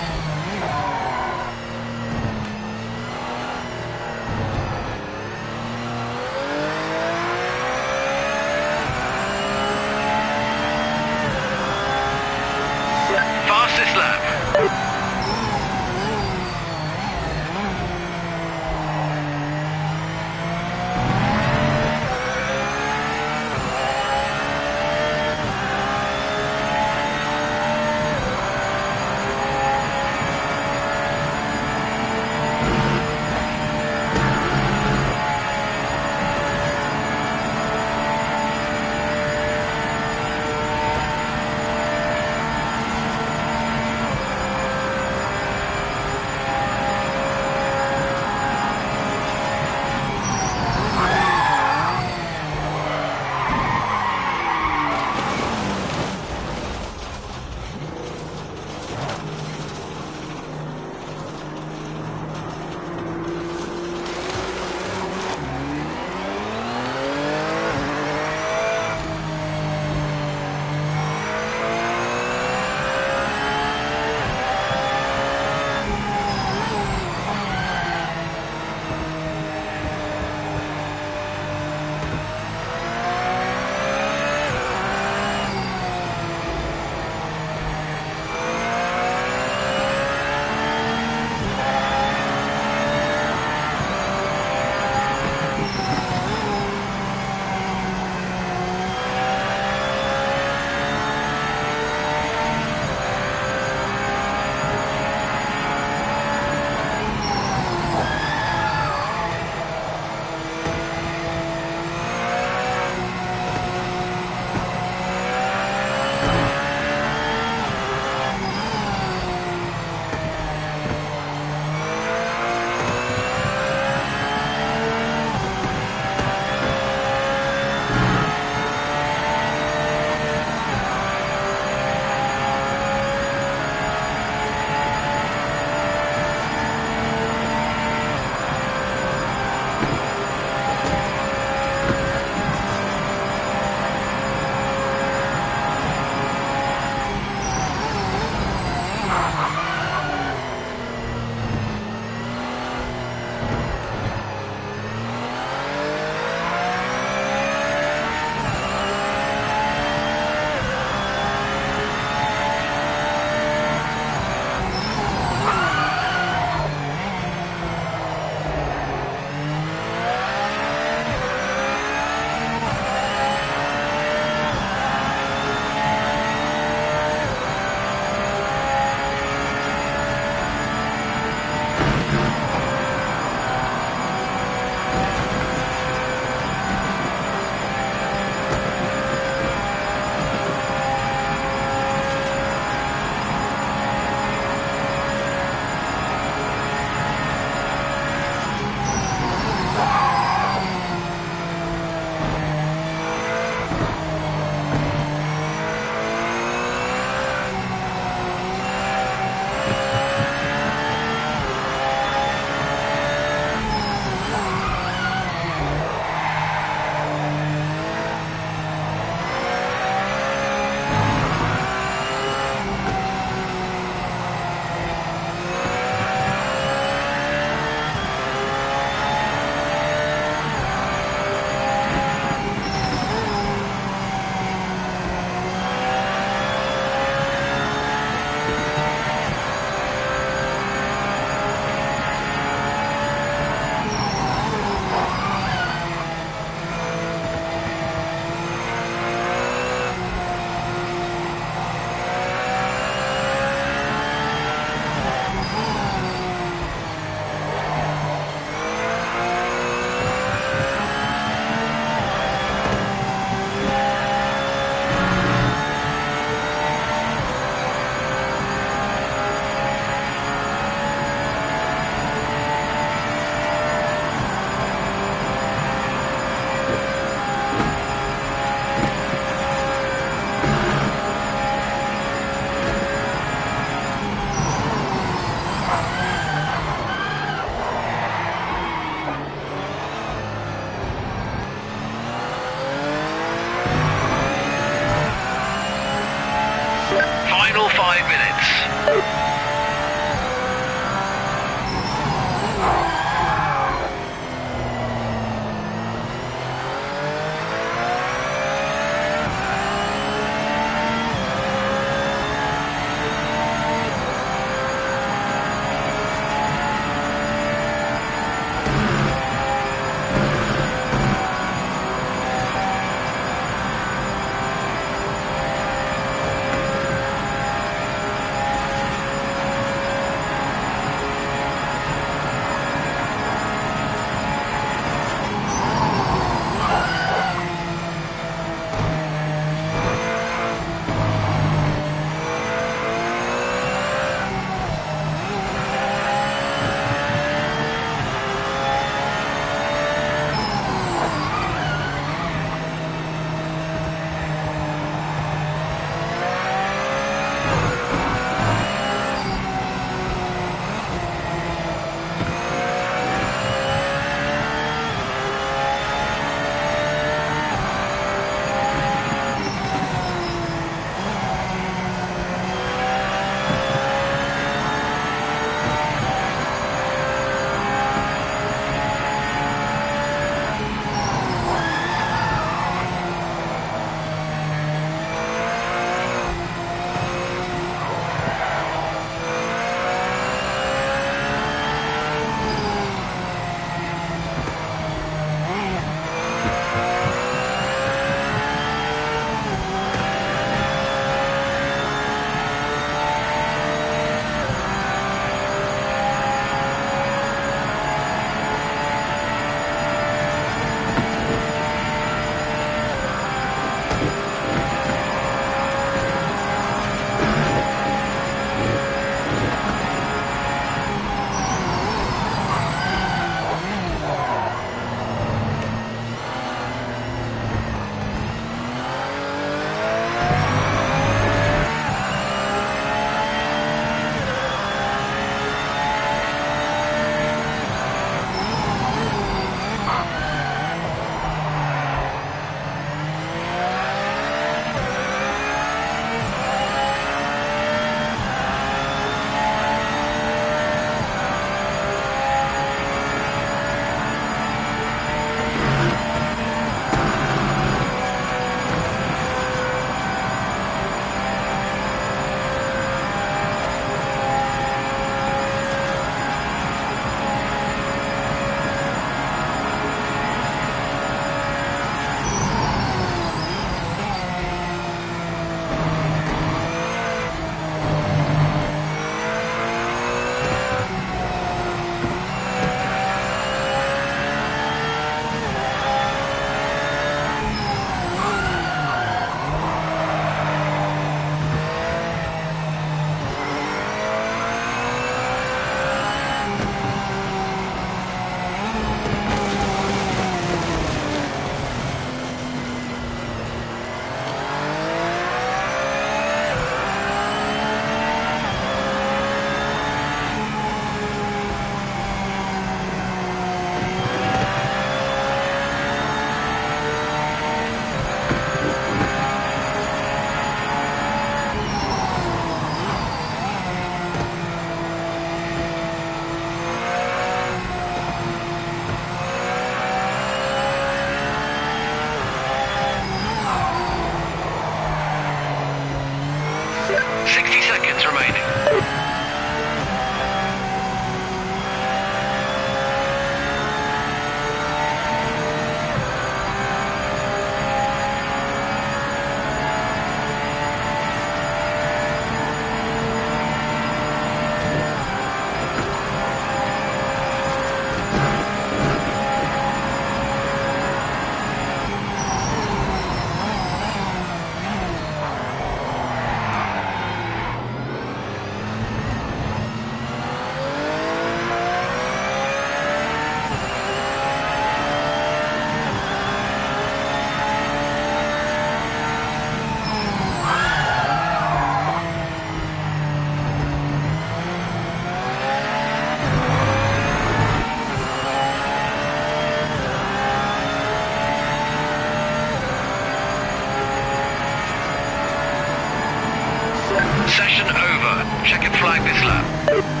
Speaker 2: next lap.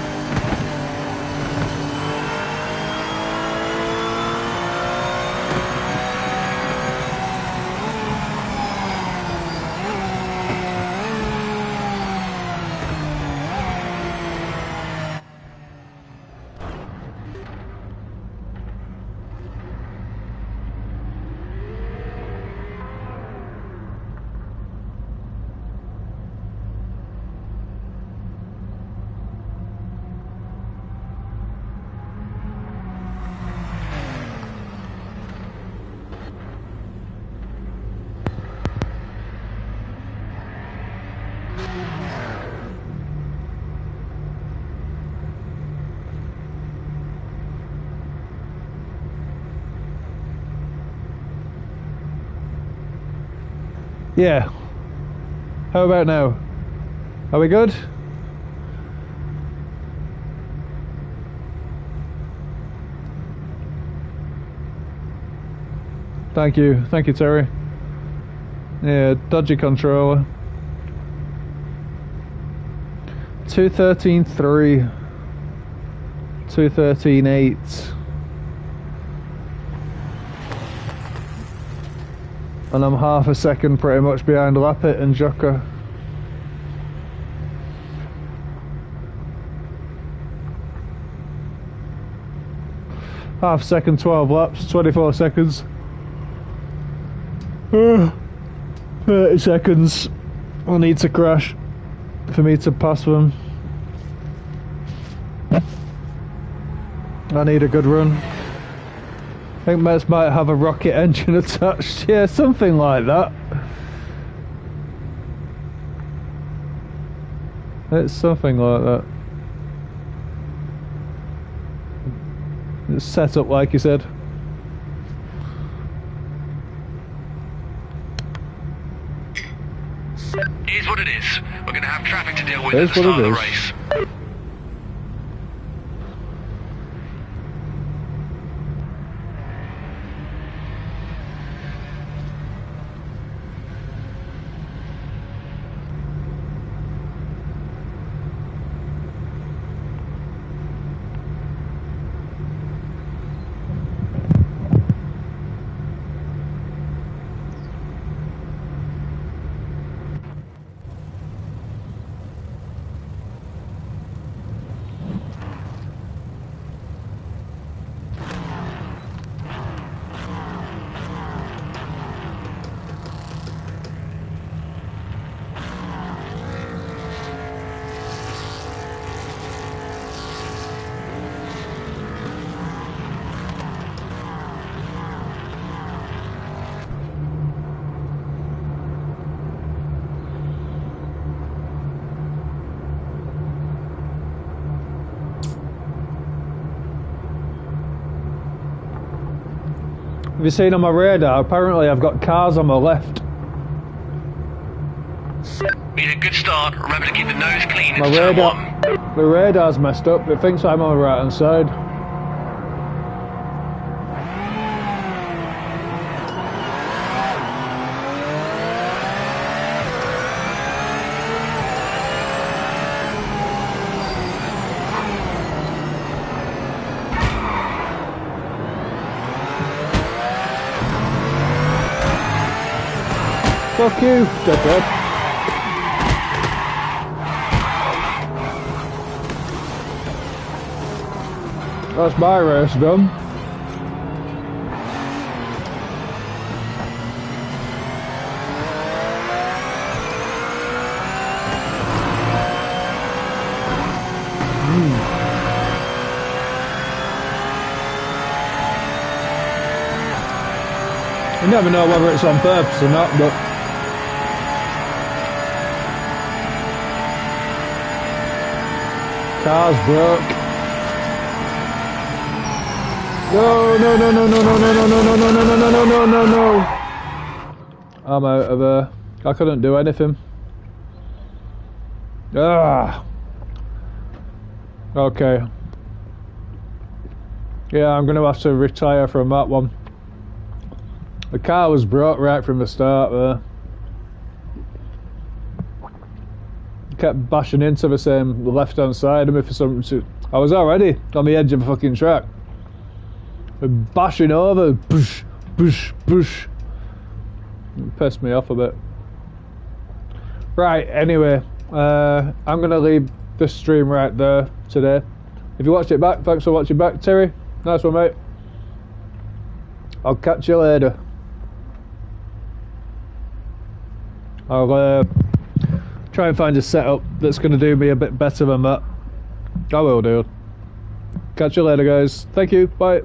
Speaker 1: Yeah. How about now? Are we good? Thank you, Terry. Yeah, dodgy controller. 213.3, 213.8. And I'm half a second pretty much behind Lappet and Joker. Half second, 12 laps, 24 seconds. 30 seconds. I need to crash for me to pass them. I need a good run. I think Mets might have a rocket engine attached. Yeah, something like that. It's something like that. It's set up like you said.
Speaker 2: Here's what it is. We're going to have traffic to deal with at the start of the race.
Speaker 1: Have you seen on my radar? Apparently I've got cars on my left.
Speaker 2: Need a good start. Remember to keep the nose clean
Speaker 1: My
Speaker 2: into turn
Speaker 1: radar,
Speaker 2: one.
Speaker 1: the radar's messed up. It thinks I'm on the right hand side. Fuck you, dickhead. That's my race done. You never know whether it's on purpose or not, but car's broke. No, no, no, no, no, no, no, no, no, no, no, no, no, no, no, no, no. I'm out of there. I couldn't do anything. Ah. Okay. Yeah, I'm going to have to retire from that one. The car was broke right from the start there. kept bashing into the same left-hand side of me for some reason. I was already on the edge of the fucking track. Bashing over, push, push, push. It pissed me off a bit. Right, anyway, I'm going to leave this stream right there today. If you watched it back, thanks for watching back. Terry, nice one, mate. I'll catch you later. I'll try and find a setup that's going to do me a bit better than that. I will do. Catch you later, guys. Thank you. Bye.